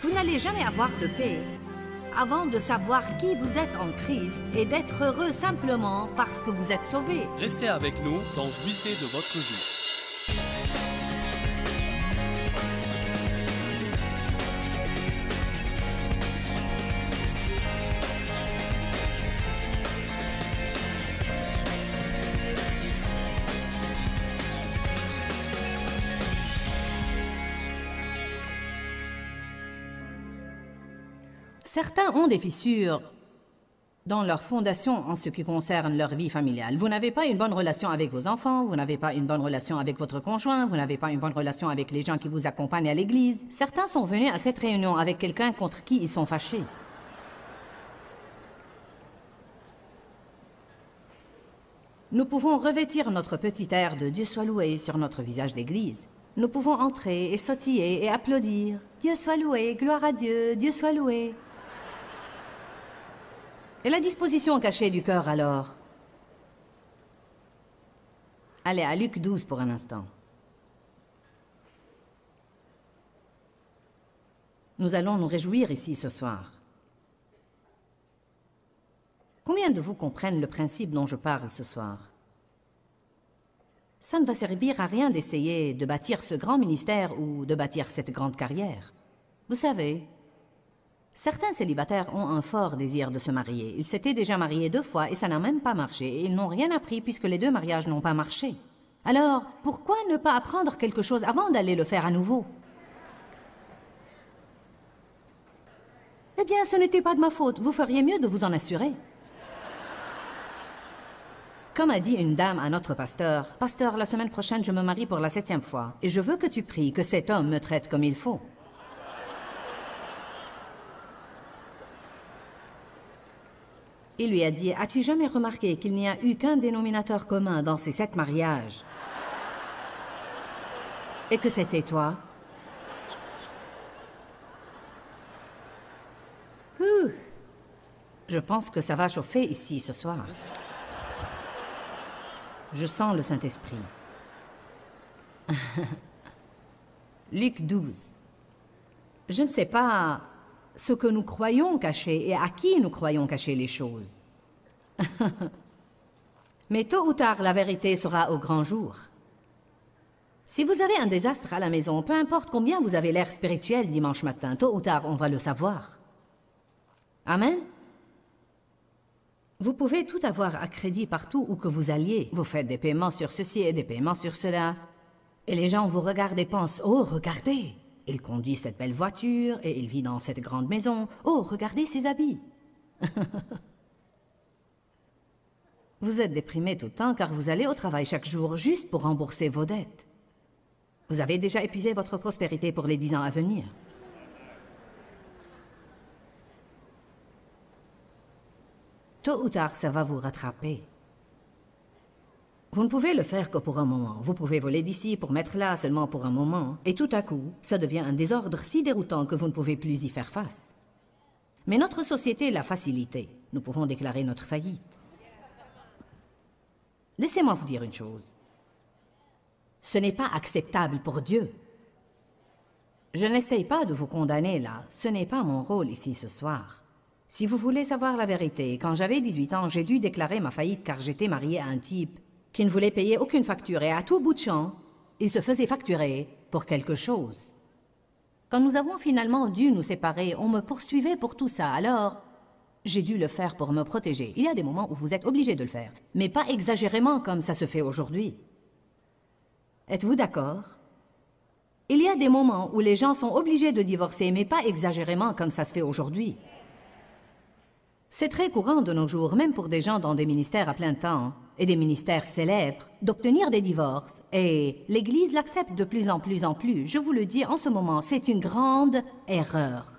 Vous n'allez jamais avoir de paix avant de savoir qui vous êtes en Christ et d'être heureux simplement parce que vous êtes sauvé. Restez avec nous dans Jouissez de votre vie. Certains ont des fissures dans leur fondation en ce qui concerne leur vie familiale. Vous n'avez pas une bonne relation avec vos enfants, vous n'avez pas une bonne relation avec votre conjoint, vous n'avez pas une bonne relation avec les gens qui vous accompagnent à l'église. Certains sont venus à cette réunion avec quelqu'un contre qui ils sont fâchés. Nous pouvons revêtir notre petit air de Dieu soit loué sur notre visage d'église. Nous pouvons entrer et sautiller et applaudir. Dieu soit loué, gloire à Dieu, Dieu soit loué. Et la disposition cachée du cœur alors? Allez à Luc 12 pour un instant. Nous allons nous réjouir ici ce soir. Combien de vous comprennent le principe dont je parle ce soir? Ça ne va servir à rien d'essayer de bâtir ce grand ministère ou de bâtir cette grande carrière. Vous savez, certains célibataires ont un fort désir de se marier. Ils s'étaient déjà mariés 2 fois et ça n'a même pas marché. Et ils n'ont rien appris puisque les 2 mariages n'ont pas marché. Alors, pourquoi ne pas apprendre quelque chose avant d'aller le faire à nouveau? Eh bien, ce n'était pas de ma faute. Vous feriez mieux de vous en assurer. Comme a dit une dame à notre pasteur, « Pasteur, la semaine prochaine, je me marie pour la 7e fois et je veux que tu pries que cet homme me traite comme il faut. » Il lui a dit, « As-tu jamais remarqué qu'il n'y a eu qu'un dénominateur commun dans ces 7 mariages? Et que c'était toi? » Je pense que ça va chauffer ici ce soir. Je sens le Saint-Esprit. Luc 12. Je ne sais pas ce que nous croyons cacher et à qui nous croyons cacher les choses. Mais tôt ou tard, la vérité sera au grand jour. Si vous avez un désastre à la maison, peu importe combien vous avez l'air spirituel dimanche matin, tôt ou tard, on va le savoir. Amen? Vous pouvez tout avoir à crédit partout où que vous alliez. Vous faites des paiements sur ceci et des paiements sur cela. Et les gens vous regardent et pensent, « Oh, regardez, il conduit cette belle voiture et il vit dans cette grande maison. Oh, regardez ses habits. » Vous êtes déprimé tout le temps car vous allez au travail chaque jour juste pour rembourser vos dettes. Vous avez déjà épuisé votre prospérité pour les 10 ans à venir. Tôt ou tard, ça va vous rattraper. Vous ne pouvez le faire que pour un moment. Vous pouvez voler d'ici pour mettre là seulement pour un moment. Et tout à coup, ça devient un désordre si déroutant que vous ne pouvez plus y faire face. Mais notre société l'a facilité. Nous pouvons déclarer notre faillite. Laissez-moi vous dire une chose. Ce n'est pas acceptable pour Dieu. Je n'essaye pas de vous condamner là. Ce n'est pas mon rôle ici ce soir. Si vous voulez savoir la vérité, quand j'avais 18 ans, j'ai dû déclarer ma faillite car j'étais mariée à un type qui ne voulait payer aucune facture et à tout bout de champ, il se faisait facturer pour quelque chose. Quand nous avons finalement dû nous séparer, on me poursuivait pour tout ça, alors j'ai dû le faire pour me protéger. Il y a des moments où vous êtes obligé de le faire, mais pas exagérément comme ça se fait aujourd'hui. Êtes-vous d'accord? Il y a des moments où les gens sont obligés de divorcer, mais pas exagérément comme ça se fait aujourd'hui. C'est très courant de nos jours, même pour des gens dans des ministères à plein temps, et des ministères célèbres, d'obtenir des divorces. Et l'Église l'accepte de plus en plus en plus. Je vous le dis en ce moment, c'est une grande erreur.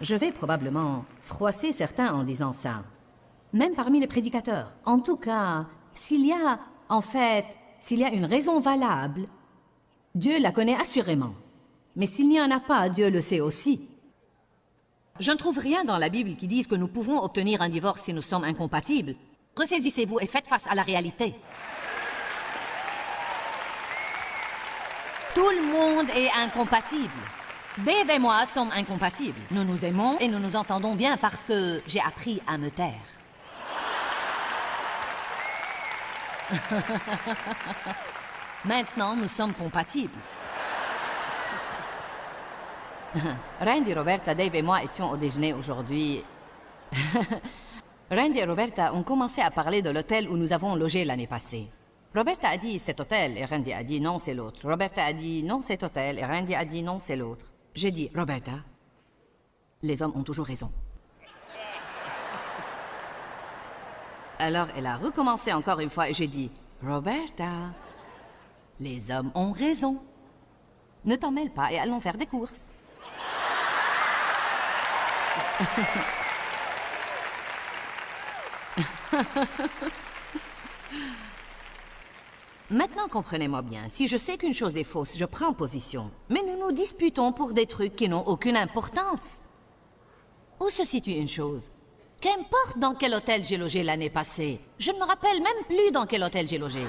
Je vais probablement froisser certains en disant ça, même parmi les prédicateurs. En tout cas, s'il y a une raison valable, Dieu la connaît assurément. Mais s'il n'y en a pas, Dieu le sait aussi. Je ne trouve rien dans la Bible qui dise que nous pouvons obtenir un divorce si nous sommes incompatibles. Ressaisissez-vous et faites face à la réalité. Tout le monde est incompatible. Dave et moi sommes incompatibles. Nous nous aimons et nous nous entendons bien parce que j'ai appris à me taire. Maintenant, nous sommes compatibles. Randy, Roberta, Dave et moi étions au déjeuner aujourd'hui. Randy et Roberta ont commencé à parler de l'hôtel où nous avons logé l'année passée. Roberta a dit cet hôtel et Randy a dit non, c'est l'autre. Roberta a dit non, cet hôtel et Randy a dit non, c'est l'autre. J'ai dit, Roberta, les hommes ont toujours raison. Alors elle a recommencé encore une fois et j'ai dit, Roberta, les hommes ont raison. Ne t'en mêle pas et allons faire des courses. Maintenant, comprenez-moi bien, si je sais qu'une chose est fausse, je prends position. Mais nous nous disputons pour des trucs qui n'ont aucune importance. Où se situe une chose? Qu'importe dans quel hôtel j'ai logé l'année passée. Je ne me rappelle même plus dans quel hôtel j'ai logé.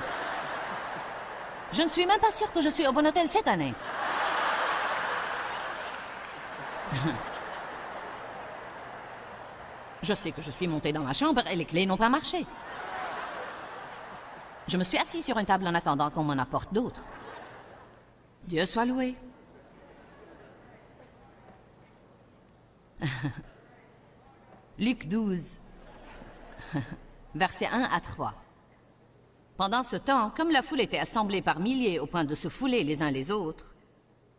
Je ne suis même pas sûre que je suis au bon hôtel cette année. Je sais que je suis montée dans ma chambre et les clés n'ont pas marché. Je me suis assise sur une table en attendant qu'on m'en apporte d'autres. Dieu soit loué. Luc 12, versets 1 à 3. Pendant ce temps, comme la foule était assemblée par milliers au point de se fouler les uns les autres,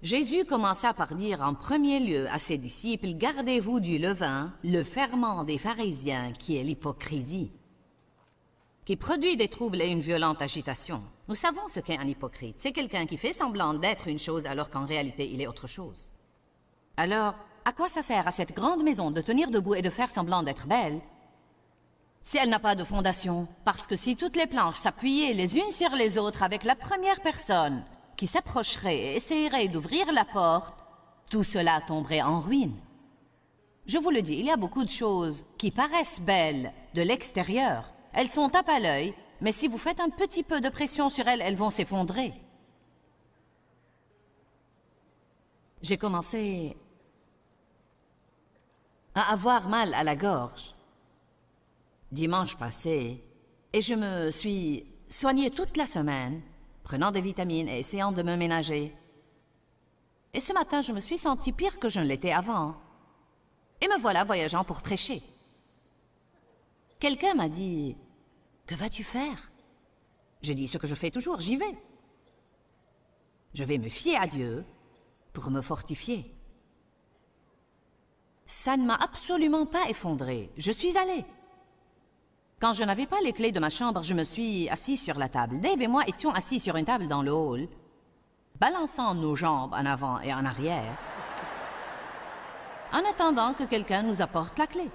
Jésus commença par dire en premier lieu à ses disciples, « Gardez-vous du levain, le ferment des pharisiens qui est l'hypocrisie, qui produit des troubles et une violente agitation. Nous savons ce qu'est un hypocrite. C'est quelqu'un qui fait semblant d'être une chose alors qu'en réalité il est autre chose. Alors, à quoi ça sert à cette grande maison de tenir debout et de faire semblant d'être belle si elle n'a pas de fondation? Parce que si toutes les planches s'appuyaient les unes sur les autres avec la première personne qui s'approcherait et essayerait d'ouvrir la porte, tout cela tomberait en ruine. Je vous le dis, il y a beaucoup de choses qui paraissent belles de l'extérieur. Elles sont tape à l'œil, mais si vous faites un petit peu de pression sur elles, elles vont s'effondrer. J'ai commencé à avoir mal à la gorge dimanche passé, et je me suis soignée toute la semaine, prenant des vitamines et essayant de me ménager. Et ce matin, je me suis sentie pire que je ne l'étais avant. Et me voilà voyageant pour prêcher. Quelqu'un m'a dit, « Que vas-tu faire ?» J'ai dit ce que je fais toujours, j'y vais. Je vais me fier à Dieu pour me fortifier. Ça ne m'a absolument pas effondrée. Je suis allée. Quand je n'avais pas les clés de ma chambre, je me suis assise sur la table. Dave et moi étions assis sur une table dans le hall, balançant nos jambes en avant et en arrière, en attendant que quelqu'un nous apporte la clé.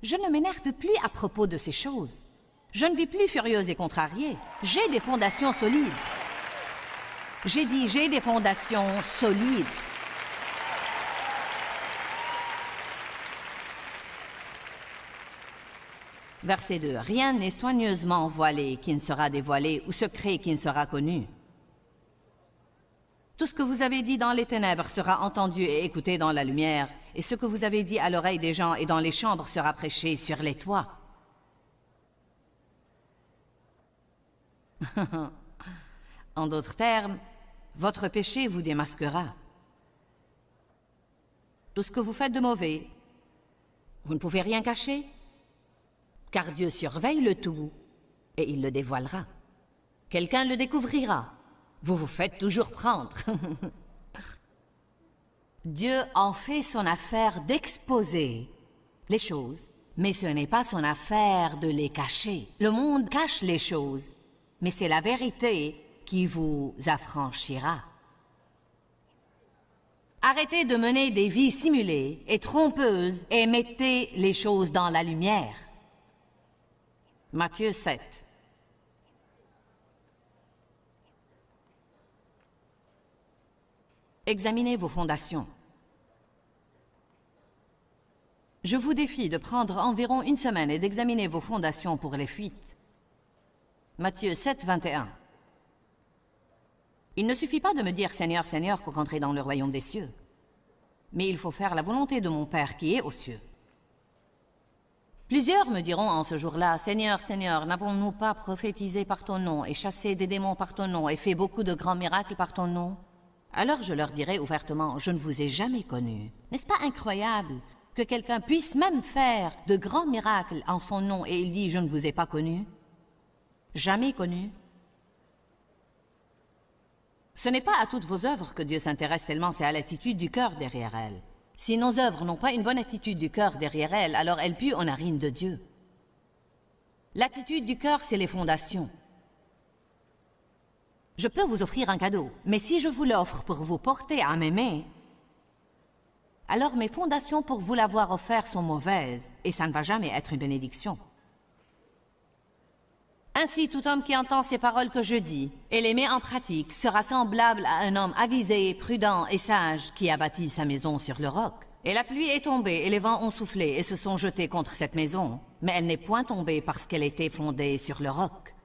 Je ne m'énerve plus à propos de ces choses. Je ne vis plus furieuse et contrariée. J'ai des fondations solides. J'ai dit, j'ai des fondations solides. Verset 2. Rien n'est soigneusement voilé qui ne sera dévoilé, ou secret qui ne sera connu. Tout ce que vous avez dit dans les ténèbres sera entendu et écouté dans la lumière, et ce que vous avez dit à l'oreille des gens et dans les chambres sera prêché sur les toits. En d'autres termes, votre péché vous démasquera. Tout ce que vous faites de mauvais, vous ne pouvez rien cacher, car Dieu surveille le tout et il le dévoilera. Quelqu'un le découvrira. Vous vous faites toujours prendre. Dieu en fait son affaire d'exposer les choses, mais ce n'est pas son affaire de les cacher. Le monde cache les choses, mais c'est la vérité qui vous affranchira. Arrêtez de mener des vies simulées et trompeuses et mettez les choses dans la lumière. Matthieu 7. Examinez vos fondations. Je vous défie de prendre environ une semaine et d'examiner vos fondations pour les fuites. Matthieu 7, 21. Il ne suffit pas de me dire Seigneur, Seigneur pour entrer dans le royaume des cieux. Mais il faut faire la volonté de mon Père qui est aux cieux. Plusieurs me diront en ce jour-là, Seigneur, Seigneur, n'avons-nous pas prophétisé par ton nom et chassé des démons par ton nom et fait beaucoup de grands miracles par ton nom? Alors je leur dirai ouvertement, je ne vous ai jamais connu. N'est-ce pas incroyable que quelqu'un puisse même faire de grands miracles en son nom et il dit, je ne vous ai pas connu? Jamais connu? Ce n'est pas à toutes vos œuvres que Dieu s'intéresse tellement, c'est à l'attitude du cœur derrière elles. Si nos œuvres n'ont pas une bonne attitude du cœur derrière elles, alors elles puent aux narines de Dieu. L'attitude du cœur, c'est les fondations. Je peux vous offrir un cadeau, mais si je vous l'offre pour vous porter à mes mains, alors mes fondations pour vous l'avoir offert sont mauvaises, et ça ne va jamais être une bénédiction. Ainsi, tout homme qui entend ces paroles que je dis et les met en pratique sera semblable à un homme avisé, prudent et sage qui a bâti sa maison sur le roc. Et la pluie est tombée et les vents ont soufflé et se sont jetés contre cette maison, mais elle n'est point tombée parce qu'elle était fondée sur le roc.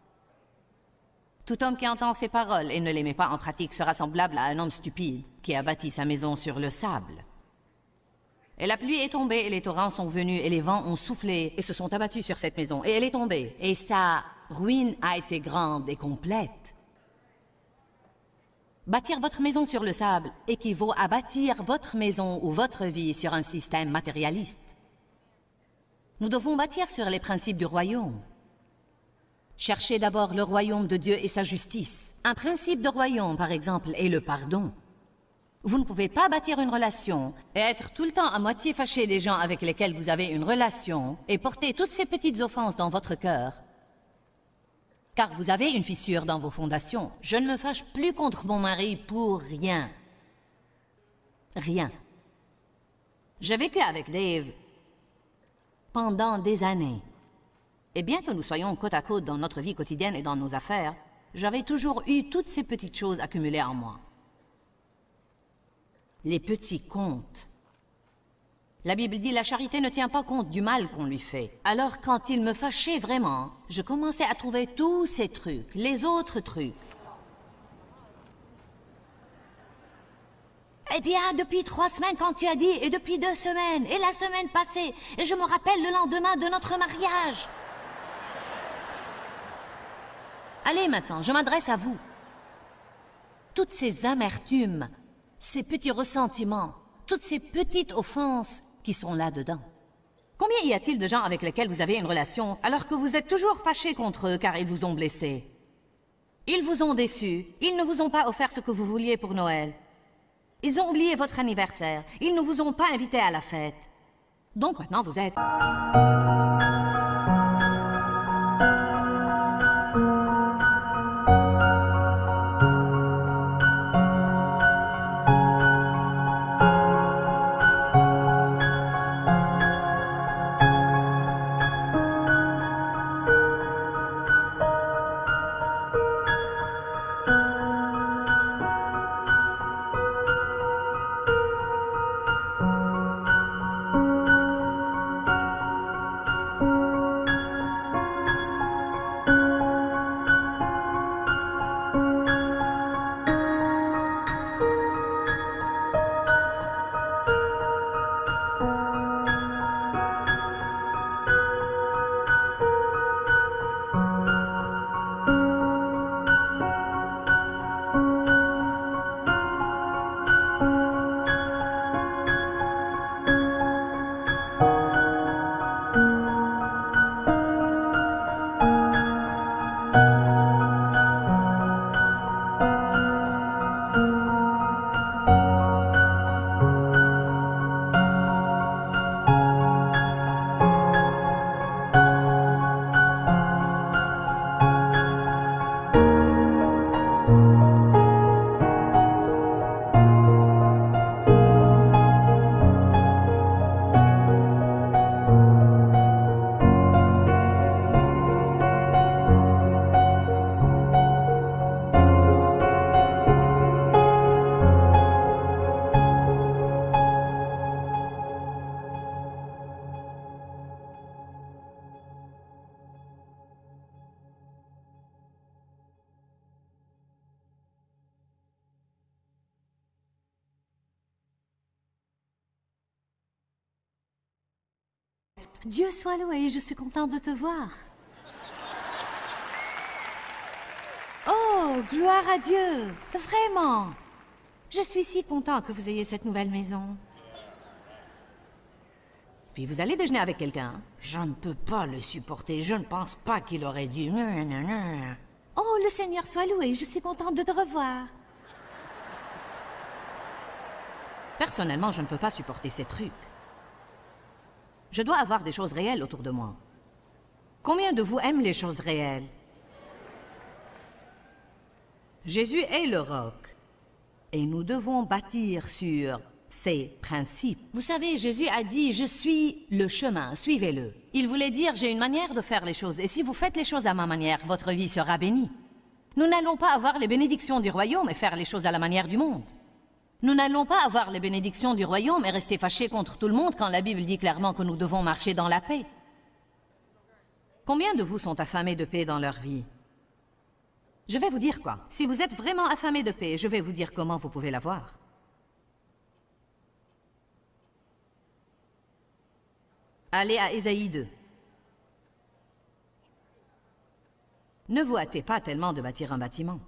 Tout homme qui entend ces paroles et ne les met pas en pratique sera semblable à un homme stupide qui a bâti sa maison sur le sable. Et la pluie est tombée et les torrents sont venus et les vents ont soufflé et se sont abattus sur cette maison et elle est tombée. Et sa ruine a été grande et complète. Bâtir votre maison sur le sable équivaut à bâtir votre maison ou votre vie sur un système matérialiste. Nous devons bâtir sur les principes du royaume. Cherchez d'abord le royaume de Dieu et sa justice. Un principe de royaume, par exemple, est le pardon. Vous ne pouvez pas bâtir une relation et être tout le temps à moitié fâché des gens avec lesquels vous avez une relation et porter toutes ces petites offenses dans votre cœur. Car vous avez une fissure dans vos fondations. Je ne me fâche plus contre mon mari pour rien. Rien. J'ai vécu avec Dave pendant des années. Et bien que nous soyons côte à côte dans notre vie quotidienne et dans nos affaires, j'avais toujours eu toutes ces petites choses accumulées en moi. Les petits comptes. La Bible dit, la charité ne tient pas compte du mal qu'on lui fait. Alors quand il me fâchait vraiment, je commençais à trouver tous ces trucs, les autres trucs. Eh bien, depuis 3 semaines quand tu as dit, et depuis 2 semaines, et la semaine passée, et je me rappelle le lendemain de notre mariage. Allez maintenant, je m'adresse à vous. Toutes ces amertumes, ces petits ressentiments, toutes ces petites offenses qui sont là-dedans. Combien y a-t-il de gens avec lesquels vous avez une relation alors que vous êtes toujours fâché contre eux car ils vous ont blessé? Ils vous ont déçu, ils ne vous ont pas offert ce que vous vouliez pour Noël. Ils ont oublié votre anniversaire, ils ne vous ont pas invité à la fête. Donc maintenant vous êtes... Dieu soit loué, je suis contente de te voir. Oh, gloire à Dieu! Vraiment! Je suis si content que vous ayez cette nouvelle maison. Puis vous allez déjeuner avec quelqu'un? Je ne peux pas le supporter, je ne pense pas qu'il aurait dû... Oh, le Seigneur soit loué, je suis contente de te revoir. Personnellement, je ne peux pas supporter ces trucs. Je dois avoir des choses réelles autour de moi. Combien de vous aiment les choses réelles? Jésus est le roc. Et nous devons bâtir sur ces principes. Vous savez, Jésus a dit « Je suis le chemin, suivez-le ». Il voulait dire « J'ai une manière de faire les choses, et si vous faites les choses à ma manière, votre vie sera bénie ». Nous n'allons pas avoir les bénédictions du royaume et faire les choses à la manière du monde. Nous n'allons pas avoir les bénédictions du royaume et rester fâchés contre tout le monde quand la Bible dit clairement que nous devons marcher dans la paix. Combien de vous sont affamés de paix dans leur vie? Je vais vous dire quoi. Si vous êtes vraiment affamés de paix, je vais vous dire comment vous pouvez l'avoir. Allez à Ésaïe 2. Ne vous hâtez pas tellement de bâtir un bâtiment.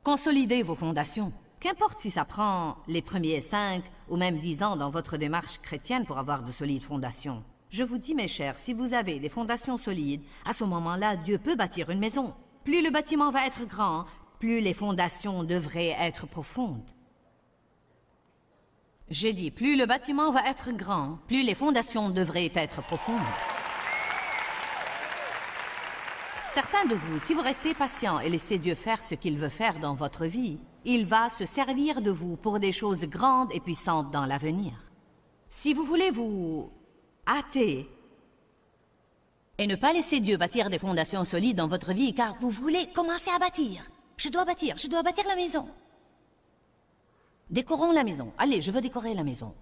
Consolidez vos fondations. Qu'importe si ça prend les premiers 5 ou même 10 ans dans votre démarche chrétienne pour avoir de solides fondations. Je vous dis, mes chers, si vous avez des fondations solides, à ce moment-là, Dieu peut bâtir une maison. Plus le bâtiment va être grand, plus les fondations devraient être profondes. J'ai dit, plus le bâtiment va être grand, plus les fondations devraient être profondes. Certains de vous, si vous restez patient et laissez Dieu faire ce qu'il veut faire dans votre vie, il va se servir de vous pour des choses grandes et puissantes dans l'avenir. Si vous voulez vous hâter et ne pas laisser Dieu bâtir des fondations solides dans votre vie, car vous voulez commencer à bâtir. Je dois bâtir la maison. Décorons la maison. Allez, je veux décorer la maison.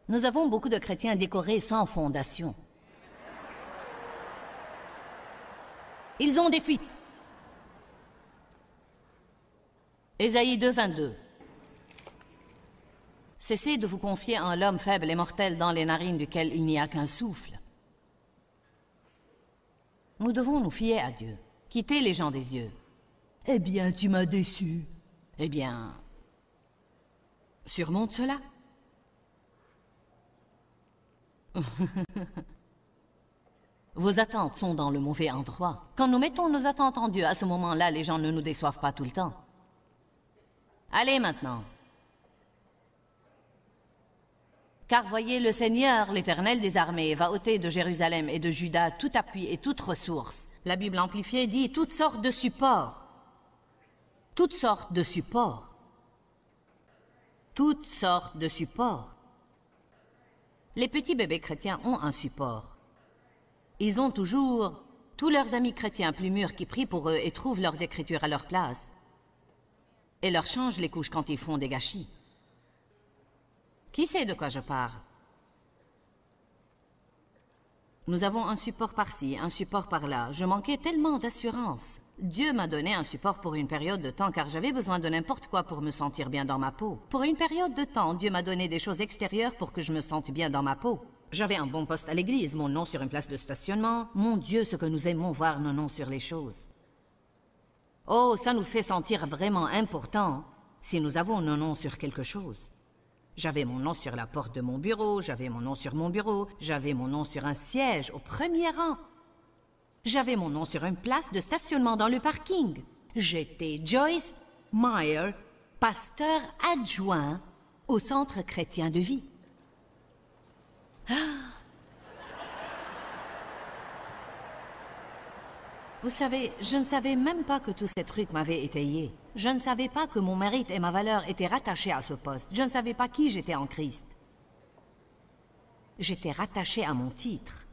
Nous avons beaucoup de chrétiens décorés sans fondation. Ils ont des fuites. Ésaïe 2, 22. Cessez de vous confier en l'homme faible et mortel dans les narines duquel il n'y a qu'un souffle. Nous devons nous fier à Dieu. Quitter les gens des yeux. Eh bien, tu m'as déçu. Eh bien, surmonte cela. Vos attentes sont dans le mauvais endroit. Quand nous mettons nos attentes en Dieu, à ce moment-là, les gens ne nous déçoivent pas tout le temps. Allez maintenant. Car voyez, le Seigneur, l'Éternel des armées, va ôter de Jérusalem et de Juda tout appui et toute ressource. La Bible amplifiée dit toutes sortes de supports. Toutes sortes de supports. Toutes sortes de supports. Les petits bébés chrétiens ont un support. Ils ont toujours tous leurs amis chrétiens plus mûrs qui prient pour eux et trouvent leurs écritures à leur place. Et leur changent les couches quand ils font des gâchis. Qui sait de quoi je parle? Nous avons un support par-ci, un support par-là. Je manquais tellement d'assurance. Dieu m'a donné un support pour une période de temps car j'avais besoin de n'importe quoi pour me sentir bien dans ma peau. Pour une période de temps, Dieu m'a donné des choses extérieures pour que je me sente bien dans ma peau. J'avais un bon poste à l'église, mon nom sur une place de stationnement. Mon Dieu, ce que nous aimons voir nos noms sur les choses. Oh, ça nous fait sentir vraiment important si nous avons nos noms sur quelque chose. J'avais mon nom sur la porte de mon bureau, j'avais mon nom sur mon bureau, j'avais mon nom sur un siège au premier rang. J'avais mon nom sur une place de stationnement dans le parking. J'étais Joyce Meyer, pasteur adjoint au Centre chrétien de vie. Vous savez, je ne savais même pas que tous ces trucs m'avaient étayé. Je ne savais pas que mon mérite et ma valeur étaient rattachés à ce poste. Je ne savais pas qui j'étais en Christ. J'étais rattaché à mon titre.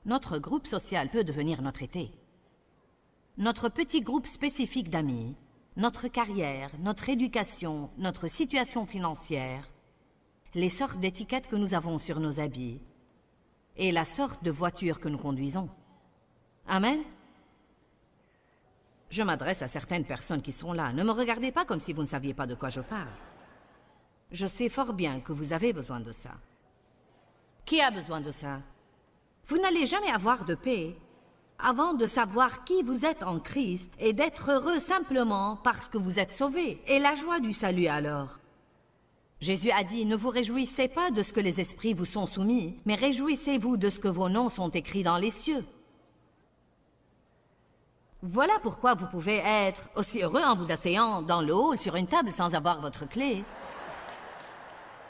Notre groupe social peut devenir notre été. Notre petit groupe spécifique d'amis, notre carrière, notre éducation, notre situation financière, les sortes d'étiquettes que nous avons sur nos habits et la sorte de voiture que nous conduisons. Amen. Je m'adresse à certaines personnes qui sont là. Ne me regardez pas comme si vous ne saviez pas de quoi je parle. Je sais fort bien que vous avez besoin de ça. Qui a besoin de ça? Vous n'allez jamais avoir de paix avant de savoir qui vous êtes en Christ et d'être heureux simplement parce que vous êtes sauvés. Et la joie du salut alors. Jésus a dit, ne vous réjouissez pas de ce que les esprits vous sont soumis, mais réjouissez-vous de ce que vos noms sont écrits dans les cieux. Voilà pourquoi vous pouvez être aussi heureux en vous asseyant dans le hall sur une table sans avoir votre clé.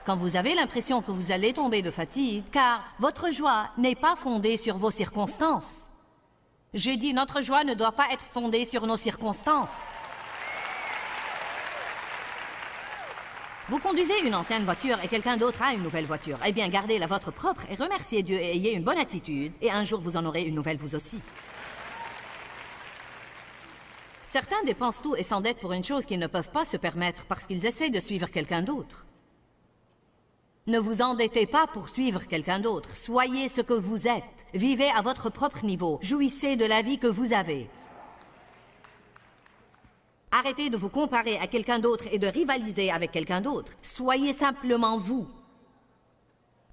Quand vous avez l'impression que vous allez tomber de fatigue, car votre joie n'est pas fondée sur vos circonstances. J'ai dit, notre joie ne doit pas être fondée sur nos circonstances. Vous conduisez une ancienne voiture et quelqu'un d'autre a une nouvelle voiture. Eh bien, gardez la vôtre propre et remerciez Dieu et ayez une bonne attitude. Et un jour, vous en aurez une nouvelle vous aussi. Certains dépensent tout et s'endettent pour une chose qu'ils ne peuvent pas se permettre parce qu'ils essaient de suivre quelqu'un d'autre. Ne vous endettez pas pour suivre quelqu'un d'autre. Soyez ce que vous êtes. Vivez à votre propre niveau. Jouissez de la vie que vous avez. Arrêtez de vous comparer à quelqu'un d'autre et de rivaliser avec quelqu'un d'autre. Soyez simplement vous.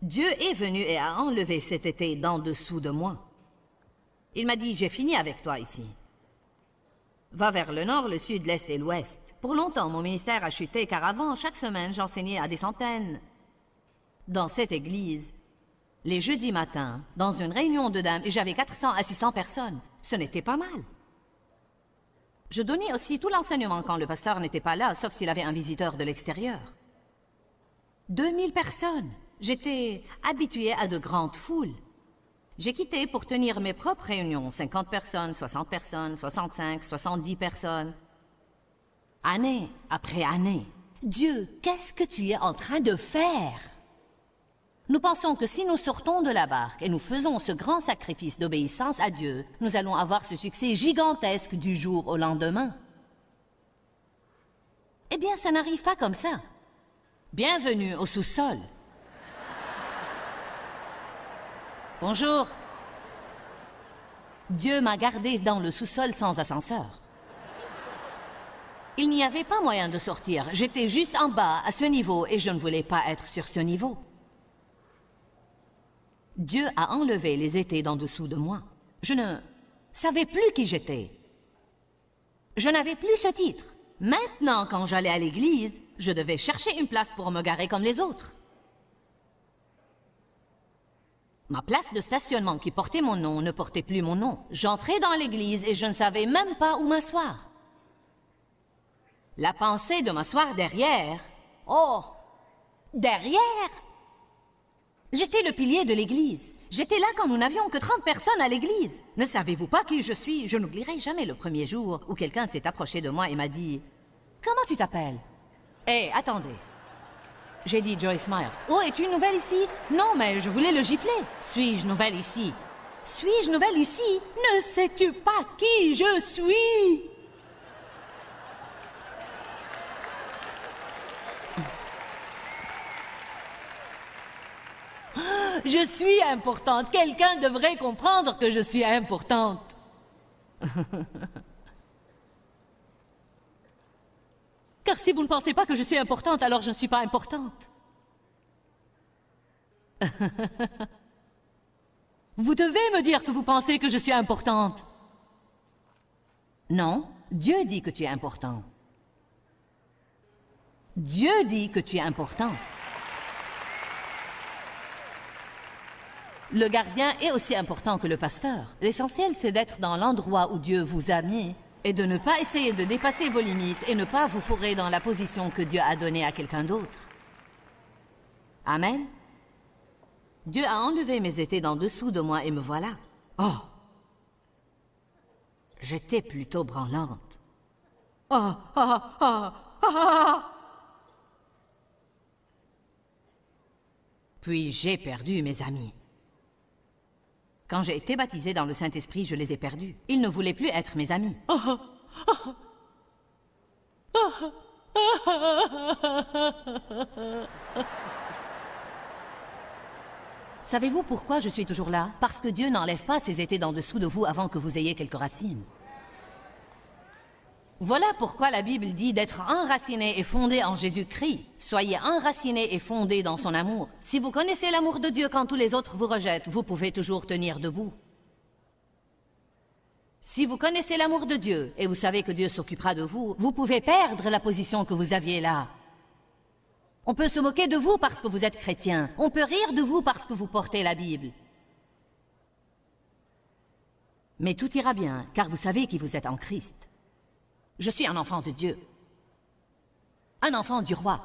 Dieu est venu et a enlevé cet été d'en dessous de moi. Il m'a dit, j'ai fini avec toi ici. Va vers le nord, le sud, l'est et l'ouest. Pour longtemps, mon ministère a chuté car avant, chaque semaine, j'enseignais à des centaines. Dans cette église, les jeudis matins, dans une réunion de dames, j'avais 400 à 600 personnes. Ce n'était pas mal. Je donnais aussi tout l'enseignement quand le pasteur n'était pas là, sauf s'il avait un visiteur de l'extérieur. 2000 personnes. J'étais habituée à de grandes foules. J'ai quitté pour tenir mes propres réunions, 50 personnes, 60 personnes, 65, 70 personnes. Année après année. Dieu, qu'est-ce que tu es en train de faire? Nous pensons que si nous sortons de la barque et nous faisons ce grand sacrifice d'obéissance à Dieu, nous allons avoir ce succès gigantesque du jour au lendemain. Eh bien, ça n'arrive pas comme ça. Bienvenue au sous-sol. Bonjour. Dieu m'a gardé dans le sous-sol sans ascenseur. Il n'y avait pas moyen de sortir. J'étais juste en bas, à ce niveau, et je ne voulais pas être sur ce niveau. Dieu a enlevé les étés d'en dessous de moi. Je ne savais plus qui j'étais. Je n'avais plus ce titre. Maintenant, quand j'allais à l'église, je devais chercher une place pour me garer comme les autres. Ma place de stationnement qui portait mon nom ne portait plus mon nom. J'entrais dans l'église et je ne savais même pas où m'asseoir. La pensée de m'asseoir derrière... Oh! Derrière? J'étais le pilier de l'église. J'étais là quand nous n'avions que 30 personnes à l'église. Ne savez-vous pas qui je suis? Je n'oublierai jamais le premier jour où quelqu'un s'est approché de moi et m'a dit « Comment tu t'appelles? » Hé, attendez. J'ai dit Joyce Meyer. « Oh, es-tu nouvelle ici? » Non, mais je voulais le gifler. « Suis-je nouvelle ici? » « Suis-je nouvelle ici? Ne sais-tu pas qui je suis? » Je suis importante. Quelqu'un devrait comprendre que je suis importante. Car si vous ne pensez pas que je suis importante, alors je ne suis pas importante. Vous devez me dire que vous pensez que je suis importante. Non, Dieu dit que tu es important. Dieu dit que tu es important. Le gardien est aussi important que le pasteur. L'essentiel, c'est d'être dans l'endroit où Dieu vous a mis et de ne pas essayer de dépasser vos limites et ne pas vous fourrer dans la position que Dieu a donnée à quelqu'un d'autre. Amen. Dieu a enlevé mes étés d'en dessous de moi et me voilà. Oh! J'étais plutôt branlante. Oh! Oh! Oh! Oh! Puis j'ai perdu mes amis. Quand j'ai été baptisée dans le Saint-Esprit, je les ai perdus. Ils ne voulaient plus être mes amis. Savez-vous pourquoi je suis toujours là? Parce que Dieu n'enlève pas ses étés d'en dessous de vous avant que vous ayez quelques racines. Voilà pourquoi la Bible dit d'être enraciné et fondé en Jésus-Christ. Soyez enraciné et fondé dans son amour. Si vous connaissez l'amour de Dieu quand tous les autres vous rejettent, vous pouvez toujours tenir debout. Si vous connaissez l'amour de Dieu et vous savez que Dieu s'occupera de vous, vous pouvez perdre la position que vous aviez là. On peut se moquer de vous parce que vous êtes chrétien. On peut rire de vous parce que vous portez la Bible. Mais tout ira bien, car vous savez qui vous êtes en Christ. Je suis un enfant de Dieu. Un enfant du roi.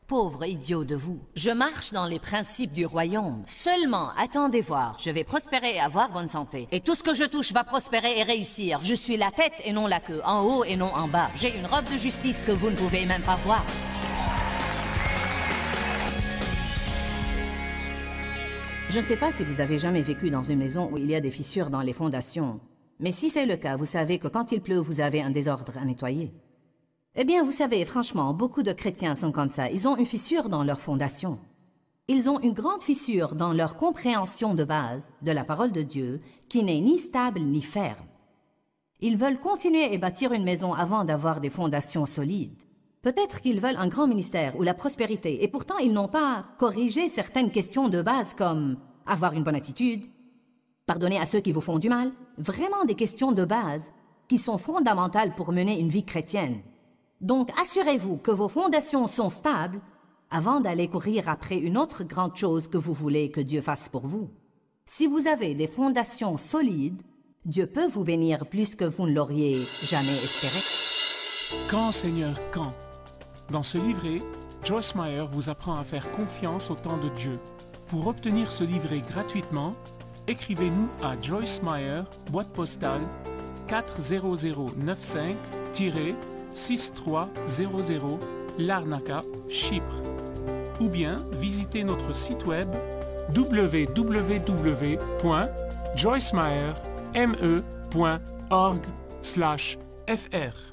Pauvre idiot de vous. Je marche dans les principes du royaume. Seulement, attendez voir. Je vais prospérer et avoir bonne santé. Et tout ce que je touche va prospérer et réussir. Je suis la tête et non la queue. En haut et non en bas. J'ai une robe de justice que vous ne pouvez même pas voir. Je ne sais pas si vous avez jamais vécu dans une maison où il y a des fissures dans les fondations. Mais si c'est le cas, vous savez que quand il pleut, vous avez un désordre à nettoyer. Eh bien, vous savez, franchement, beaucoup de chrétiens sont comme ça. Ils ont une fissure dans leur fondation. Ils ont une grande fissure dans leur compréhension de base de la parole de Dieu, qui n'est ni stable ni ferme. Ils veulent continuer et bâtir une maison avant d'avoir des fondations solides. Peut-être qu'ils veulent un grand ministère ou la prospérité, et pourtant ils n'ont pas corrigé certaines questions de base comme avoir une bonne attitude, pardonner à ceux qui vous font du mal, vraiment des questions de base qui sont fondamentales pour mener une vie chrétienne. Donc assurez-vous que vos fondations sont stables avant d'aller courir après une autre grande chose que vous voulez que Dieu fasse pour vous. Si vous avez des fondations solides, Dieu peut vous bénir plus que vous ne l'auriez jamais espéré. Quand, Seigneur, quand? Dans ce livret, Joyce Meyer vous apprend à faire confiance au temps de Dieu. Pour obtenir ce livret gratuitement, écrivez-nous à Joyce Meyer, boîte postale 40095-6300, Larnaca, Chypre. Ou bien visitez notre site web www.joycemeyer.org/fr.